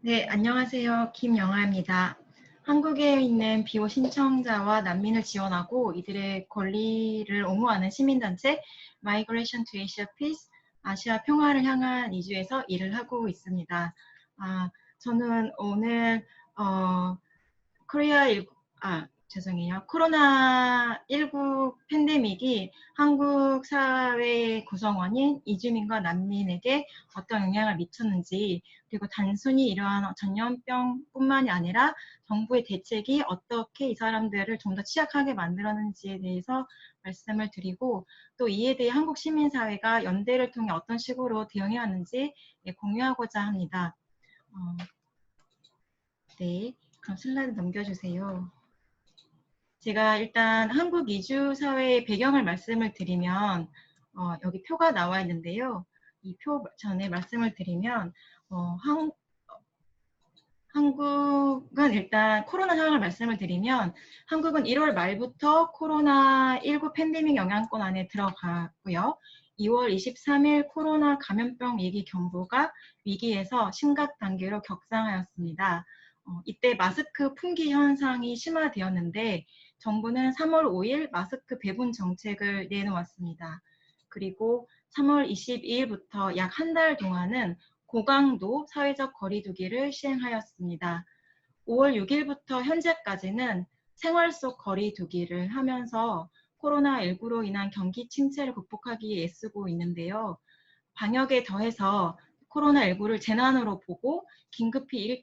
네, 안녕하세요. 김영아입니다. 한국에 있는 비호 신청자와 난민을 지원하고 이들의 권리를 옹호하는 시민단체 Migration to Asia Peace, 아시아 평화를 향한 이주에서 일을 하고 있습니다. 저는 오늘 코로나19 팬데믹이 한국 사회 구성원인 이주민과 난민에게 어떤 영향을 미쳤는지, 그리고 단순히 이러한 전염병뿐만이 아니라 정부의 대책이 어떻게 이 사람들을 좀 더 취약하게 만들었는지에 대해서 말씀을 드리고, 또 이에 대해 한국 시민사회가 연대를 통해 어떤 식으로 대응해야 하는지 공유하고자 합니다. 네, 그럼 슬라이드 넘겨주세요. 제가 일단 한국 이주 사회의 배경을 말씀을 드리면 여기 표가 나와 있는데요. 이 표 전에 말씀을 드리면 한국은 일단 코로나 상황을 말씀을 드리면 한국은 1월 말부터 코로나19 팬데믹 영향권 안에 들어가고요. 2월 23일 코로나 감염병 위기 경보가 위기에서 심각 단계로 격상하였습니다. 이때 마스크 품귀 현상이 심화되었는데 정부는 3월 5일 마스크 배분 정책을 내놓았습니다. 그리고 3월 22일부터 약 한 달 동안은 고강도 사회적 거리두기를 시행하였습니다. 5월 6일부터 현재까지는 생활 속 거리두기를 하면서 코로나19로 인한 경기 침체를 극복하기에 애쓰고 있는데요. 방역에 더해서 코로나19를 재난으로 보고 긴급히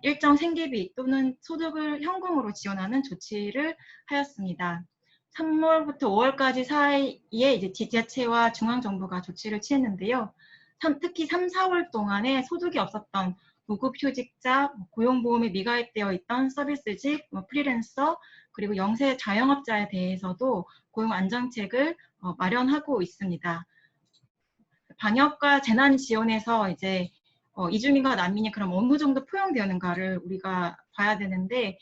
일정 생계비 또는 소득을 현금으로 지원하는 조치를 하였습니다. 3월부터 5월까지 사이에 이제 지자체와 중앙정부가 조치를 취했는데요. 특히 3, 4월 동안에 소득이 없었던 무급휴직자, 고용보험에 미가입되어 있던 서비스직, 프리랜서, 그리고 영세 자영업자에 대해서도 고용안정책을 마련하고 있습니다. 방역과 재난 지원에서 이제 이주민과 난민이 그럼 어느 정도 포용되는가를 우리가 봐야 되는데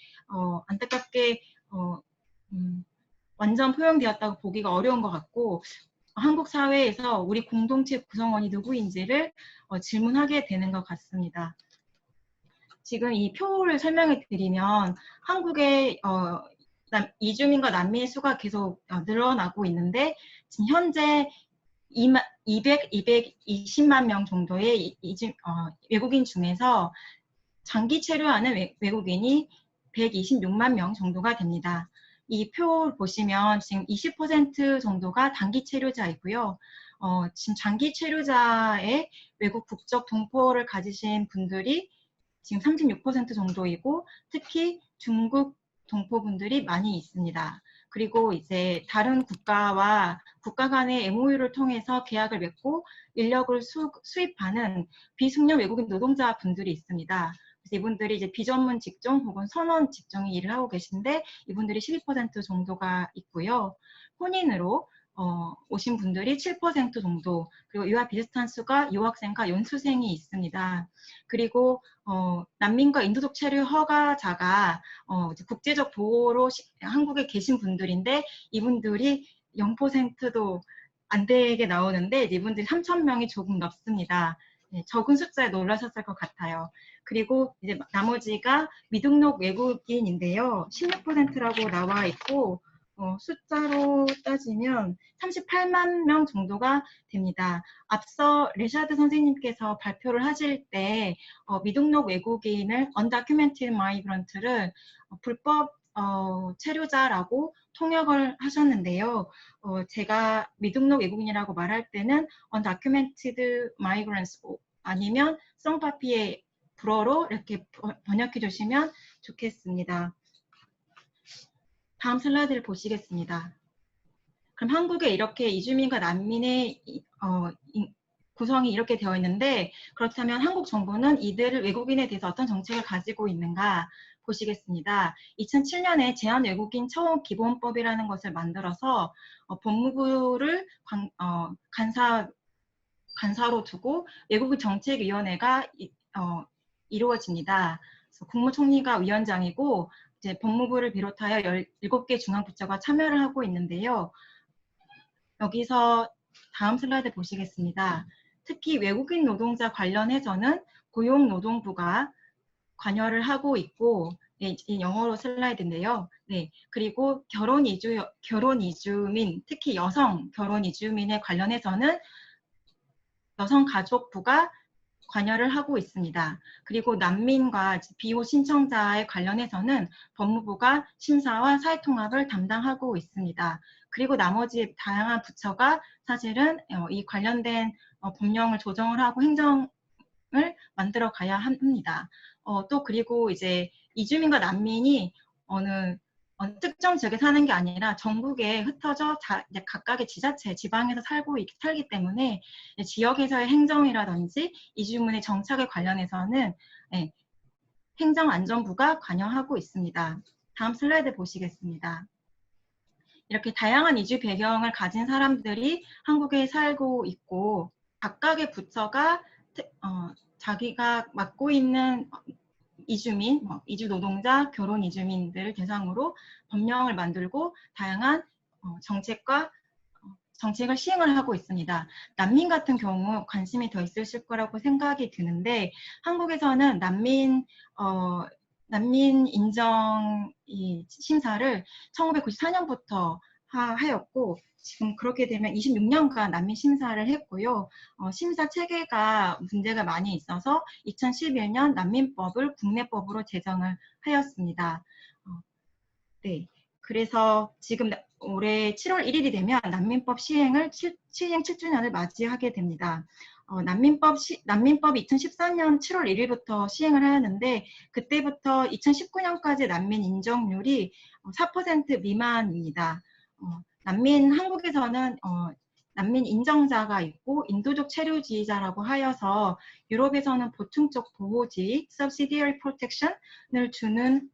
안타깝게 완전 포용되었다고 보기가 어려운 것 같고 한국 사회에서 우리 공동체 구성원이 누구인지를 질문하게 되는 것 같습니다. 지금 이 표를 설명해 드리면 한국의 이주민과 난민의 수가 계속 늘어나고 있는데 지금 현재 220만 명 정도의 외국인 중에서 장기 체류하는 외국인이 126만 명 정도가 됩니다. 이 표 보시면 지금 20% 정도가 단기 체류자이고요. 지금 장기 체류자의 외국 국적 동포를 가지신 분들이 지금 36% 정도이고 특히 중국 동포분들이 많이 있습니다. 그리고 이제 다른 국가와 국가 간의 MOU를 통해서 계약을 맺고 인력을 수입하는 비숙련 외국인 노동자 분들이 있습니다. 그래서 이분들이 이제 비전문 직종 혹은 선원 직종에 일을 하고 계신데 이분들이 12% 정도가 있고요. 혼인으로 오신 분들이 7% 정도, 그리고 이와 비슷한 수가 유학생과 연수생이 있습니다. 그리고 난민과 인도적 체류 허가자가 국제적 보호로 한국에 계신 분들인데 이분들이 0%도 안 되게 나오는데 이분들이 3,000명이 조금 넘습니다. 네, 적은 숫자에 놀라셨을 것 같아요. 그리고 이제 나머지가 미등록 외국인인데요. 16%라고 나와 있고 숫자로 따지면 38만 명 정도가 됩니다. 앞서 레샤드 선생님께서 발표를 하실 때 미등록 외국인을 undocumented migrant를 불법 체류자라고 통역을 하셨는데요. 제가 미등록 외국인이라고 말할 때는 undocumented migrants 아니면 성파피에 불어로 이렇게 번역해 주시면 좋겠습니다. 다음 슬라이드를 보시겠습니다. 그럼 한국에 이렇게 이주민과 난민의 구성이 이렇게 되어 있는데 그렇다면 한국 정부는 이들을 외국인에 대해서 어떤 정책을 가지고 있는가 보시겠습니다. 2007년에 제한 외국인 처우 기본법이라는 것을 만들어서 법무부를 간사로 두고 외국인 정책위원회가 이루어집니다. 그래서 국무총리가 위원장이고 이제 법무부를 비롯하여 17개 중앙부처가 참여를 하고 있는데요. 여기서 다음 슬라이드 보시겠습니다. 특히 외국인 노동자 관련해서는 고용노동부가 관여를 하고 있고, 네, 이 영어로 슬라이드인데요. 네, 그리고 결혼 이주민, 특히 여성 결혼 이주민에 관련해서는 여성가족부가 관여를 하고 있습니다. 그리고 난민과 비호 신청자에 관련해서는 법무부가 심사와 사회통합을 담당하고 있습니다. 그리고 나머지 다양한 부처가 사실은 이 관련된 법령을 조정을 하고 행정을 만들어 가야 합니다. 또 그리고 이제 이주민과 난민이 어느 특정 지역에 사는 게 아니라 전국에 흩어져 각각의 지자체, 지방에서 살기 때문에 지역에서의 행정이라든지 이주민의 정착에 관련해서는 행정안전부가 관여하고 있습니다. 다음 슬라이드 보시겠습니다. 이렇게 다양한 이주 배경을 가진 사람들이 한국에 살고 있고 각각의 부처가 자기가 맡고 있는 이주민, 이주 노동자, 결혼 이주민들을 대상으로 법령을 만들고 다양한 정책을 시행을 하고 있습니다. 난민 같은 경우 관심이 더 있으실 거라고 생각이 드는데 한국에서는 난민 인정 심사를 1994년부터 하였고 지금 그렇게 되면 26년간 난민 심사를 했고요. 심사 체계가 문제가 많이 있어서 2011년 난민법을 국내법으로 제정을 하였습니다. 네, 그래서 지금 올해 7월 1일이 되면 난민법 시행 7주년을 맞이하게 됩니다. 난민법 2014년 7월 1일부터 시행을 하였는데 그때부터 2019년까지 난민 인정률이 4% 미만입니다. 한국에서는 난민 인정자가 있고 인도적 체류지자라고 하여서 유럽에서는 보충적 보호지 (subsidiary protection을) 주는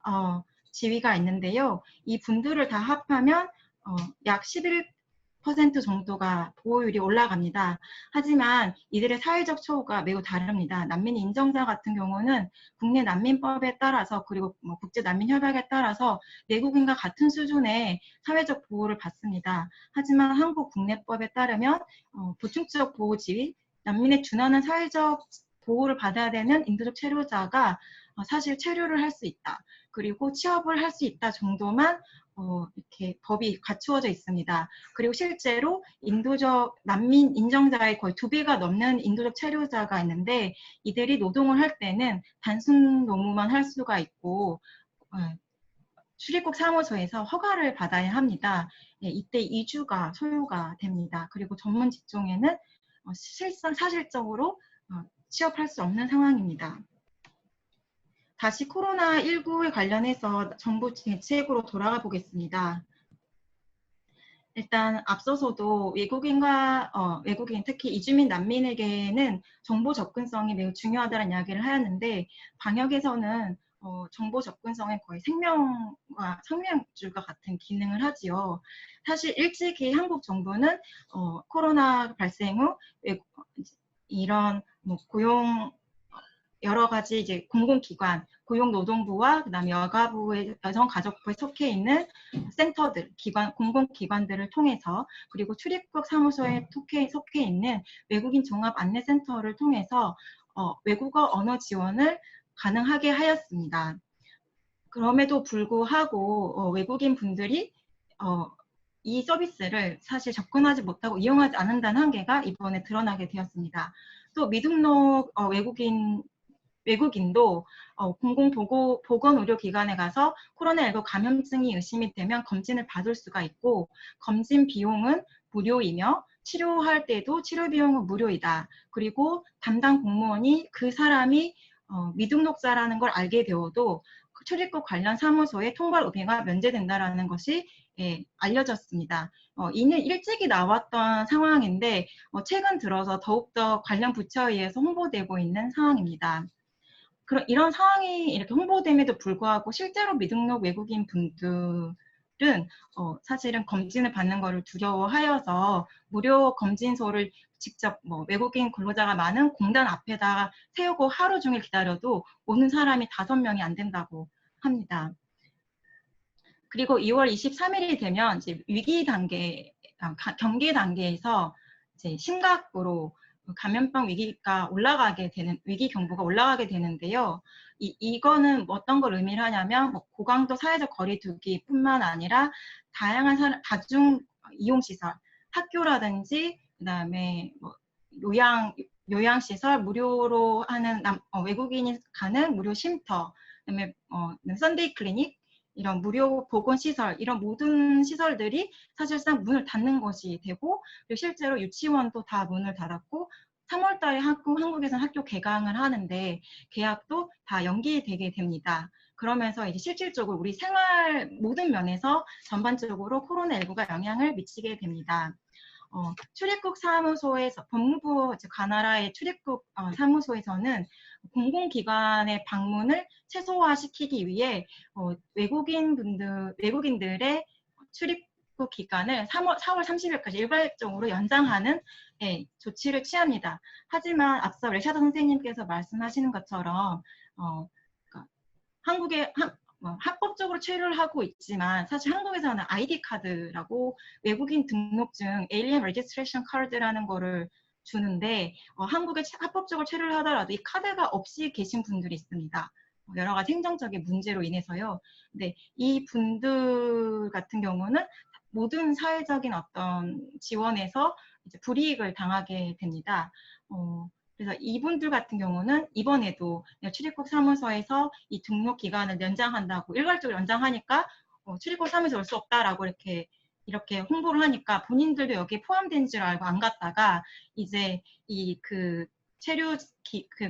지위가 있는데요. 이 분들을 다 합하면 약 11% 정도가 보호율이 올라갑니다. 하지만 이들의 사회적 처우가 매우 다릅니다. 난민 인정자 같은 경우는 국내 난민법에 따라서 그리고 국제난민협약에 따라서 내국인과 같은 수준의 사회적 보호를 받습니다. 하지만 한국 국내법에 따르면 보충적 보호지위, 난민에 준하는 사회적 보호를 받아야 되는 인도적 체류자가 사실 체류를 할 수 있다. 그리고 취업을 할 수 있다 정도만 이렇게 법이 갖추어져 있습니다. 그리고 실제로 인도적 난민 인정자의 거의 2배가 넘는 인도적 체류자가 있는데 이들이 노동을 할 때는 단순 노무만 할 수가 있고 출입국 사무소에서 허가를 받아야 합니다. 이때 이주가 소요가 됩니다. 그리고 전문 직종에는 사실적으로 취업할 수 없는 상황입니다. 다시 코로나19에 관련해서 정부 대책으로 돌아가 보겠습니다. 일단 앞서서도 외국인, 특히 이주민 난민에게는 정보 접근성이 매우 중요하다는 이야기를 하였는데 방역에서는 정보 접근성에 거의 생명줄과 같은 기능을 하지요. 사실 일찍이 한국 정부는 코로나 발생 후 이런 여러 가지 이제 공공기관, 고용노동부와 그다음에 여가부의 여성가족부에 속해 있는 센터들, 공공기관들을 통해서 그리고 출입국 사무소에 속해 있는 외국인 종합 안내센터를 통해서 외국어 언어 지원을 가능하게 하였습니다. 그럼에도 불구하고 외국인 분들이 이 서비스를 사실 접근하지 못하고 이용하지 않는다는 한계가 이번에 드러나게 되었습니다. 또 미등록 외국인도 공공보건의료기관에 가서 코로나19 감염증이 의심이 되면 검진을 받을 수가 있고 검진 비용은 무료이며 치료할 때도 치료 비용은 무료이다. 그리고 담당 공무원이 그 사람이 미등록자라는 걸 알게 되어도 출입국 관련 사무소에 통발 의무가 면제된다는 것이 알려졌습니다. 이는 일찍이 나왔던 상황인데 최근 들어서 더욱더 관련 부처에 의해서 홍보되고 있는 상황입니다. 이런 상황이 이렇게 홍보됨에도 불구하고 실제로 미등록 외국인 분들은 사실은 검진을 받는 것을 두려워하여서 무료 검진소를 직접 외국인 근로자가 많은 공단 앞에다 세우고 하루 종일 기다려도 오는 사람이 5명이 안 된다고 합니다. 그리고 2월 23일이 되면 이제 위기 단계, 경계 단계에서 이제 심각으로 감염병 위기가 올라가게 되는, 위기 경보가 올라가게 되는데요. 이거는 어떤 걸 의미를 하냐면 뭐 고강도 사회적 거리두기뿐만 아니라 다양한 다중 이용시설, 학교라든지 그다음에 뭐 요양시설 무료로 하는 외국인이 가는 무료 쉼터, 그다음에 선데이 클리닉, 이런 무료 보건시설, 이런 모든 시설들이 사실상 문을 닫는 것이 되고, 그리고 실제로 유치원도 다 문을 닫았고 3월 달에 한국에서는 학교 개강을 하는데 계약도 다 연기되게 됩니다. 그러면서 이제 실질적으로 우리 생활 모든 면에서 전반적으로 코로나19가 영향을 미치게 됩니다. 출입국 사무소에서 법무부 가나라의 출입국 사무소에서는 공공기관의 방문을 최소화시키기 위해 외국인들의 출입국 기간을 4월 30일까지 일괄적으로 연장하는 조치를 취합니다. 하지만 앞서 레샤드 선생님께서 말씀하시는 것처럼 한국의 합법적으로 체류를 하고 있지만 사실 한국에서는 아이디 카드라고 외국인 등록증 Alien Registration Card라는 거를 주는데 한국에 합법적으로 체류를 하더라도 이 카드가 없이 계신 분들이 있습니다. 여러 가지 행정적인 문제로 인해서요. 근데 이 분들 같은 경우는 모든 사회적인 어떤 지원에서 이제 불이익을 당하게 됩니다. 그래서 이분들 같은 경우는 이번에도 출입국 사무소에서 이 등록 기간을 연장한다고 일괄적으로 연장하니까 출입국 사무소에 올 수 없다라고 이렇게 홍보를 하니까 본인들도 여기에 포함된 줄 알고 안 갔다가 이제 체류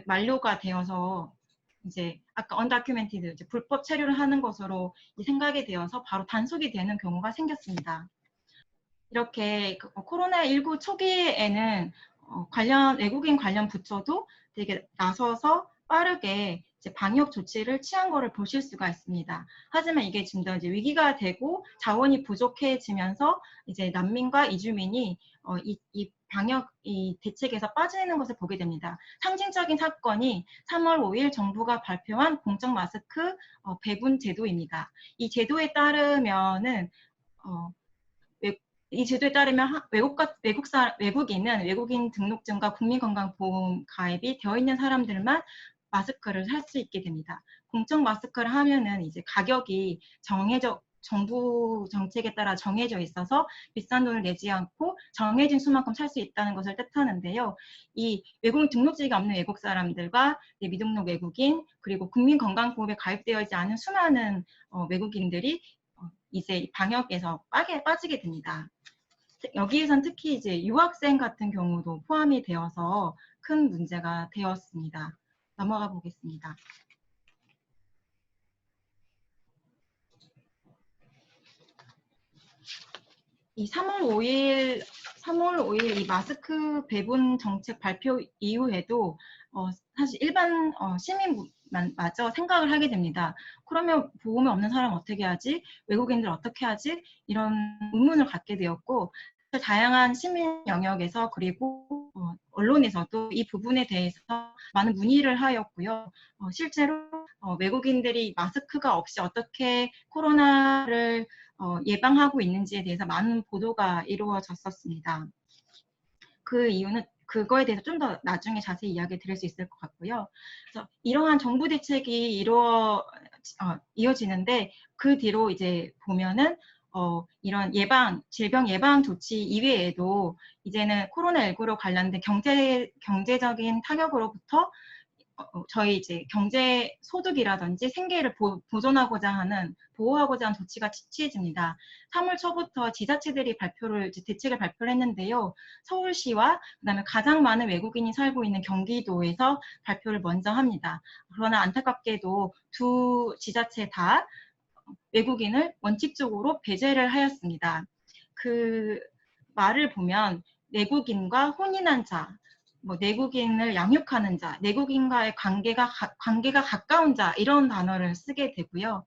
만료가 되어서 이제 아까 언다큐멘티드 불법 체류를 하는 것으로 생각이 되어서 바로 단속이 되는 경우가 생겼습니다. 이렇게 코로나19 초기에는 외국인 관련 부처도 되게 나서서 빠르게 이제 방역 조치를 취한 거를 보실 수가 있습니다. 하지만 이게 좀 더 이제 위기가 되고 자원이 부족해지면서 이제 난민과 이주민이 이 대책에서 빠지는 것을 보게 됩니다. 상징적인 사건이 3월 5일 정부가 발표한 공적 마스크 배분 제도입니다. 이 제도에 따르면은 이 제도에 따르면 외국인은 외국인 등록증과 국민건강보험 가입이 되어 있는 사람들만 마스크를 살 수 있게 됩니다. 공적 마스크를 하면은 이제 가격이 정부 정책에 따라 정해져 있어서 비싼 돈을 내지 않고 정해진 수만큼 살 수 있다는 것을 뜻하는데요. 이 외국인 등록증이 없는 외국 사람들과 미등록 외국인, 그리고 국민건강보험에 가입되어 있지 않은 수많은 외국인들이 이제 방역에서 빠지게 됩니다. 여기에선 특히 이제 유학생 같은 경우도 포함이 되어서 큰 문제가 되었습니다. 넘어가 보겠습니다. 이 3월 5일 이 마스크 배분 정책 발표 이후에도 사실 일반 시민마저 생각을 하게 됩니다. 그러면 보험이 없는 사람 어떻게 하지? 외국인들 어떻게 하지? 이런 의문을 갖게 되었고, 다양한 시민 영역에서 그리고 언론에서도 이 부분에 대해서 많은 문의를 하였고요. 실제로 외국인들이 마스크가 없이 어떻게 코로나를 예방하고 있는지에 대해서 많은 보도가 이루어졌었습니다. 그 이유는 그거에 대해서 좀 더 나중에 자세히 이야기 드릴 수 있을 것 같고요. 그래서 이러한 정부 대책이 이어지는데 그 뒤로 이제 보면은 이런 질병 예방 조치 이외에도 이제는 코로나19로 관련된 경제적인 타격으로부터 저희 이제 경제 소득이라든지 생계를 보호하고자 하는 조치가 취해집니다. 3월 초부터 지자체들이 대책을 발표를 했는데요. 서울시와 그다음에 가장 많은 외국인이 살고 있는 경기도에서 발표를 먼저 합니다. 그러나 안타깝게도 두 지자체 다 외국인을 원칙적으로 배제를 하였습니다. 그 말을 보면 내국인과 혼인한 자, 내국인을 양육하는 자, 내국인과의 관계가 가까운 자, 이런 단어를 쓰게 되고요.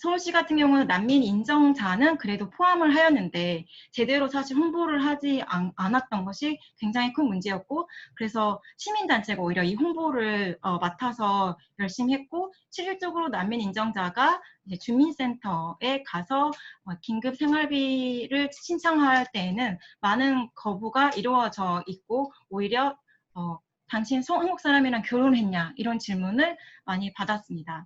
서울시 같은 경우는 난민 인정자는 그래도 포함을 하였는데 제대로 사실 홍보를 하지 않았던 것이 굉장히 큰 문제였고, 그래서 시민단체가 오히려 이 홍보를 맡아서 열심히 했고, 실질적으로 난민 인정자가 이제 주민센터에 가서 긴급 생활비를 신청할 때에는 많은 거부가 이루어져 있고, 오히려 당신 한국 사람이랑 결혼했냐 이런 질문을 많이 받았습니다.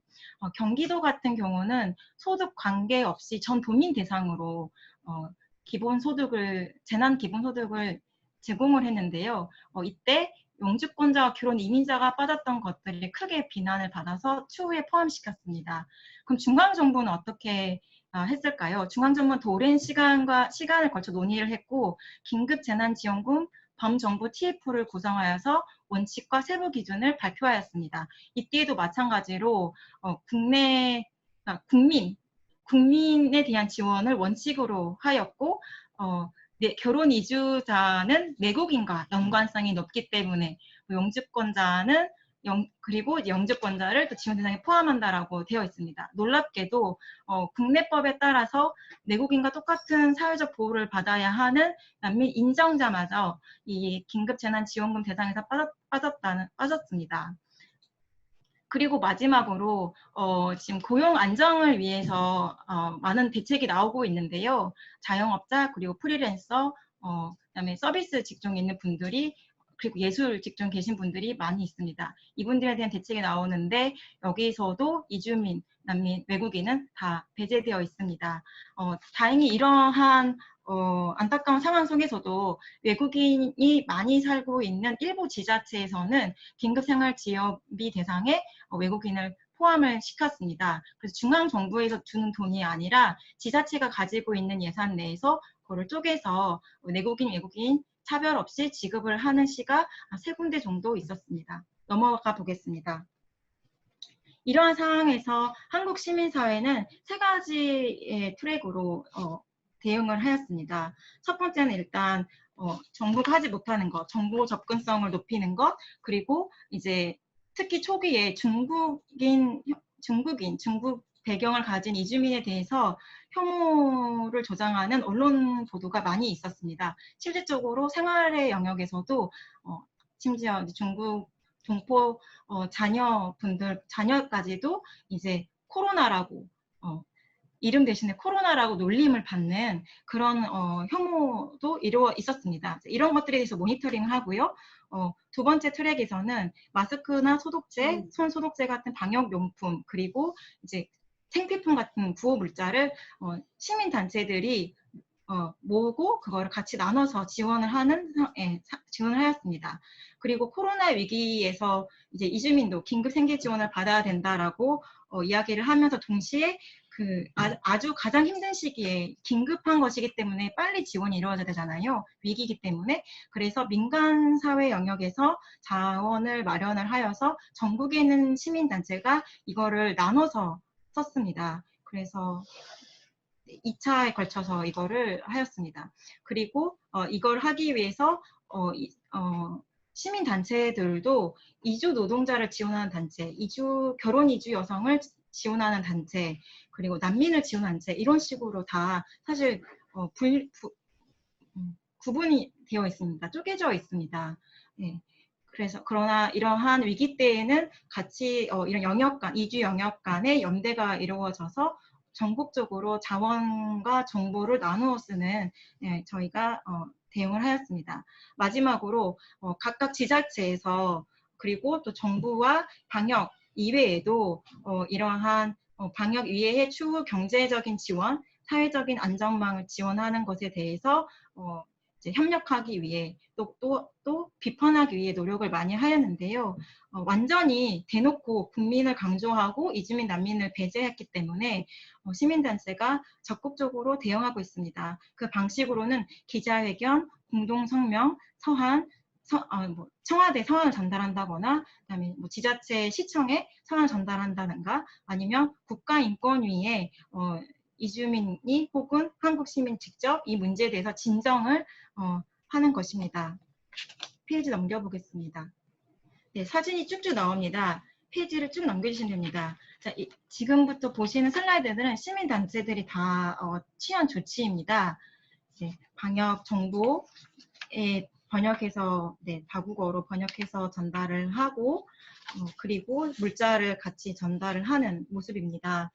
경기도 같은 경우는 소득 관계없이 전 도민 대상으로 재난 기본소득을 제공을 했는데요. 이때 영주권자와 결혼 이민자가 빠졌던 것들이 크게 비난을 받아서 추후에 포함시켰습니다. 그럼 중앙정부는 어떻게 했을까요? 중앙정부는 더 오랜 시간을 걸쳐 논의를 했고, 긴급재난지원금 범정부 TF를 구성하여서 원칙과 세부 기준을 발표하였습니다. 이때에도 마찬가지로 국민에 대한 지원을 원칙으로 하였고, 결혼 이주자는 내국인과 연관성이 높기 때문에 영주권자는 그리고 영주권자를 또 지원 대상에 포함한다라고 되어 있습니다. 놀랍게도 국내법에 따라서 내국인과 똑같은 사회적 보호를 받아야 하는 난민 인정자마저 이 긴급재난지원금 대상에서 빠졌습니다. 그리고 마지막으로 지금 고용 안정을 위해서 많은 대책이 나오고 있는데요. 자영업자 그리고 프리랜서 그다음에 서비스 직종에 있는 분들이 그리고 예술 직종 계신 분들이 많이 있습니다. 이분들에 대한 대책이 나오는데 여기서도 이주민, 난민, 외국인은 다 배제되어 있습니다. 다행히 이러한 안타까운 상황 속에서도 외국인이 많이 살고 있는 일부 지자체에서는 긴급생활지원비 대상에 외국인을 포함을 시켰습니다. 그래서 중앙정부에서 주는 돈이 아니라 지자체가 가지고 있는 예산 내에서 그거를 쪼개서 내국인, 외국인 차별 없이 지급을 하는 시가 3군데 정도 있었습니다. 넘어가 보겠습니다. 이러한 상황에서 한국 시민사회는 3가지의 트랙으로 대응을 하였습니다. 첫 번째는 일단 정부가 하지 못하는 것, 정보 접근성을 높이는 것, 그리고 이제 특히 초기에 중국 배경을 가진 이주민에 대해서 혐오를 조장하는 언론 보도가 많이 있었습니다. 실질적으로 생활의 영역에서도 심지어 중국 동포 자녀까지도 이제 코로나라고 이름 대신에 코로나라고 놀림을 받는 그런 혐오도 이루어 있었습니다. 이런 것들에 대해서 모니터링을 하고요. 두 번째 트랙에서는 마스크나 소독제, 손 소독제 같은 방역 용품, 그리고 이제 생필품 같은 구호 물자를 시민 단체들이 모으고 그거를 같이 나눠서 지원을 하였습니다. 그리고 코로나 위기에서 이제 이주민도 긴급 생계 지원을 받아야 된다라고 이야기를 하면서 동시에 아주 가장 힘든 시기에 긴급한 것이기 때문에 빨리 지원이 이루어져야 되잖아요. 위기이기 때문에. 그래서 민간 사회 영역에서 자원을 마련을 하여서 전국에 있는 시민단체가 이거를 나눠서 썼습니다. 그래서 2차에 걸쳐서 이거를 하였습니다. 그리고 이걸 하기 위해서 시민단체들도 이주 노동자를 지원하는 단체, 결혼 이주 여성을 지원하는 단체, 그리고 난민을 지원하는 단체, 이런 식으로 다 사실 구분이 되어 있습니다. 쪼개져 있습니다. 네. 그러나 이러한 위기 때에는 같이 이런 영역 간, 이주 영역 간의 연대가 이루어져서 전국적으로 자원과 정보를 나누어 쓰는 저희가 대응을 하였습니다. 마지막으로 각각 지자체에서 그리고 또 정부와 방역 이외에도 이러한 방역 이외의 추후 경제적인 지원, 사회적인 안전망을 지원하는 것에 대해서 이제 협력하기 위해 또 비판하기 위해 노력을 많이 하였는데요. 완전히 대놓고 국민을 강조하고 이주민 난민을 배제했기 때문에 시민단체가 적극적으로 대응하고 있습니다. 그 방식으로는 기자회견, 공동성명, 서한, 청와대 서한을 전달한다거나 그다음에 지자체 시청에 서한을 전달한다든가 아니면 국가인권위에 이주민이 혹은 한국 시민 직접 이 문제에 대해서 진정을 하는 것입니다. 페이지 넘겨보겠습니다. 네, 사진이 쭉쭉 나옵니다. 페이지를 쭉 넘겨주시면 됩니다. 자, 지금부터 보시는 슬라이드들은 시민단체들이 다 취한 조치입니다. 방역 정보에 번역해서 다국어로 번역해서 전달을 하고 그리고 물자를 같이 전달을 하는 모습입니다.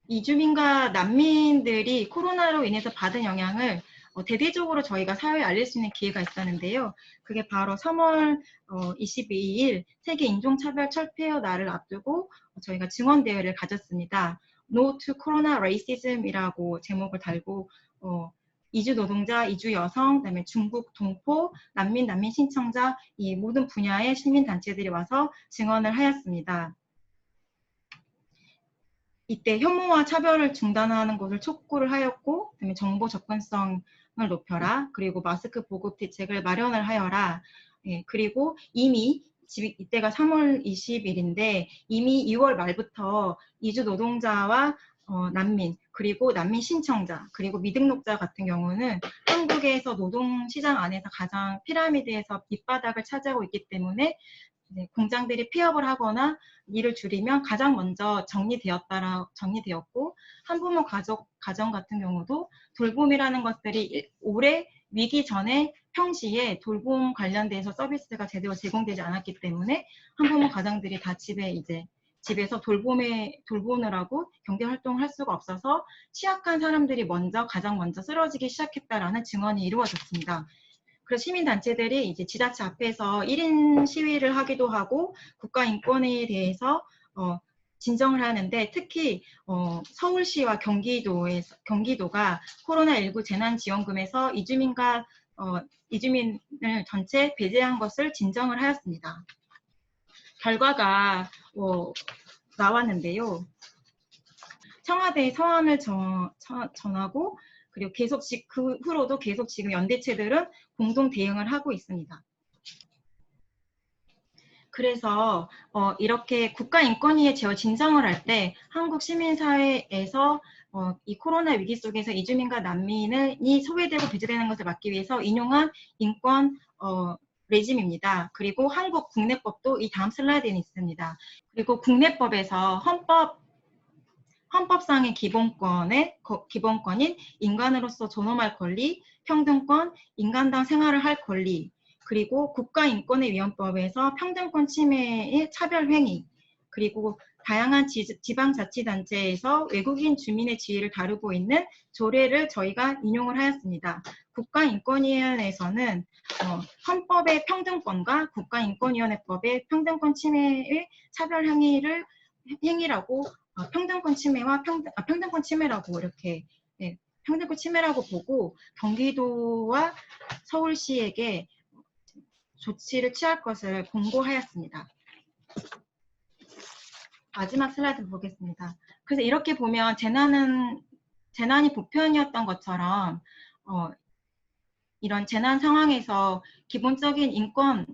이주민과 난민들이 코로나로 인해서 받은 영향을 대대적으로 저희가 사회에 알릴 수 있는 기회가 있었는데요. 그게 바로 3월 22일 세계 인종차별 철폐의 날을 앞두고 저희가 증언대회를 가졌습니다. No to Corona Racism이라고 제목을 달고 이주 노동자, 이주 여성, 그다음에 중국 동포, 난민 신청자 이 모든 분야의 시민단체들이 와서 증언을 하였습니다. 이때 혐오와 차별을 중단하는 것을 촉구를 하였고, 그다음에 정보 접근성을 높여라, 그리고 마스크 보급 대책을 마련을 하여라. 그리고 이미 이때가 3월 20일인데 이미 2월 말부터 이주 노동자와 난민, 그리고 난민 신청자, 그리고 미등록자 같은 경우는 한국에서 노동시장 안에서 가장 피라미드에서 밑바닥을 차지하고 있기 때문에 공장들이 폐업을 하거나 일을 줄이면 가장 먼저 정리되었고 한부모 가정 같은 경우도 돌봄이라는 것들이 올해 위기 전에 평시에 돌봄 관련돼서 서비스가 제대로 제공되지 않았기 때문에 한부모 가정들이 다 집에서 돌보느라고 경제 활동을 할 수가 없어서 취약한 사람들이 가장 먼저 쓰러지기 시작했다라는 증언이 이루어졌습니다. 그래서 시민단체들이 이제 지자체 앞에서 1인 시위를 하기도 하고 국가인권에 대해서 진정을 하는데 특히 서울시와 경기도가 코로나19 재난지원금에서 이주민을 전체 배제한 것을 진정을 하였습니다. 결과가 나왔는데요. 청와대에 서한을 전하고 그리고 그 후로도 계속 지금 연대체들은 공동 대응을 하고 있습니다. 그래서 이렇게 국가인권위에 진정을 할 때 한국 시민사회에서 이 코로나 위기 속에서 이주민과 난민이 소외되고 배제되는 것을 막기 위해서 인용한 인권 레짐입니다. 그리고 한국 국내법도 이 다음 슬라이드에 있습니다. 그리고 국내법에서 헌법상의 기본권인 인간으로서 존엄할 권리, 평등권, 인간다운 생활을 할 권리, 그리고 국가인권위원법에서 평등권 침해의 차별행위, 그리고 다양한 지방자치단체에서 외국인 주민의 지위를 다루고 있는 조례를 저희가 인용을 하였습니다. 국가인권위원회에서는 헌법의 평등권과 국가인권위원회법의 평등권 침해의 차별행위라고 평등권 침해와 평등권 침해라고 이렇게 평등권 침해라고 보고 경기도와 서울시에게 조치를 취할 것을 공고하였습니다. 마지막 슬라이드 보겠습니다. 그래서 이렇게 보면 재난이 보편이었던 것처럼 이런 재난 상황에서 기본적인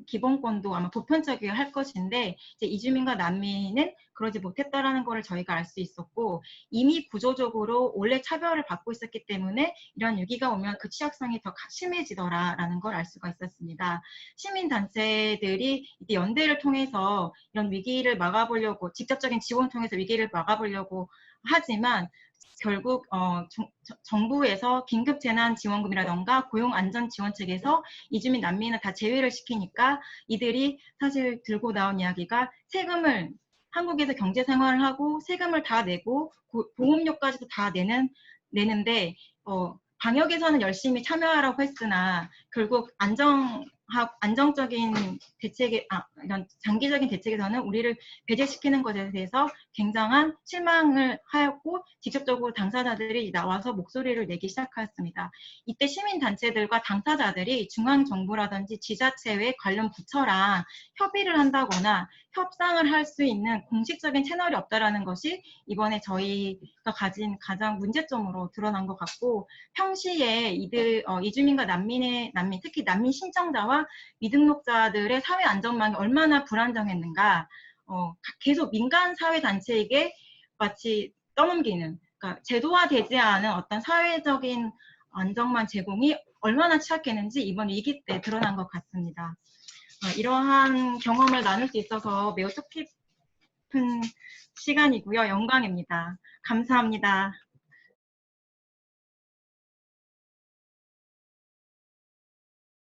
기본권도 아마 보편적이어야 할 것인데 이제 이주민과 난민은 그러지 못했다라는 것을 저희가 알 수 있었고 이미 구조적으로 원래 차별을 받고 있었기 때문에 이런 위기가 오면 그 취약성이 더 심해지더라라는 걸 알 수가 있었습니다. 시민단체들이 이제 연대를 통해서 이런 위기를 막아보려고 직접적인 지원을 통해서 위기를 막아보려고 하지만 결국 정부에서 긴급재난지원금이라던가 고용안전지원책에서 이주민 난민을 다 제외를 시키니까 이들이 사실 들고 나온 이야기가 세금을 한국에서 경제생활을 하고 세금을 다 내고 보험료까지도 다 내는데 방역에서는 열심히 참여하라고 했으나 결국 안정적인 대책에 이런 장기적인 대책에서는 우리를 배제시키는 것에 대해서 굉장한 실망을 하였고 직접적으로 당사자들이 나와서 목소리를 내기 시작하였습니다. 이때 시민단체들과 당사자들이 중앙정부라든지 지자체의 관련 부처랑 협의를 한다거나 협상을 할 수 있는 공식적인 채널이 없다라는 것이 이번에 저희가 가진 가장 문제점으로 드러난 것 같고 평시에 이주민과 난민, 특히 난민 신청자와 미등록자들의 사회 안전망이 얼마나 불안정했는가 계속 민간 사회 단체에게 마치 떠넘기는 그러니까 제도화되지 않은 어떤 사회적인 안정망 제공이 얼마나 취약했는지 이번 위기 때 드러난 것 같습니다. 이러한 경험을 나눌 수 있어서 매우 뜻깊은 시간이고요. 영광입니다. 감사합니다.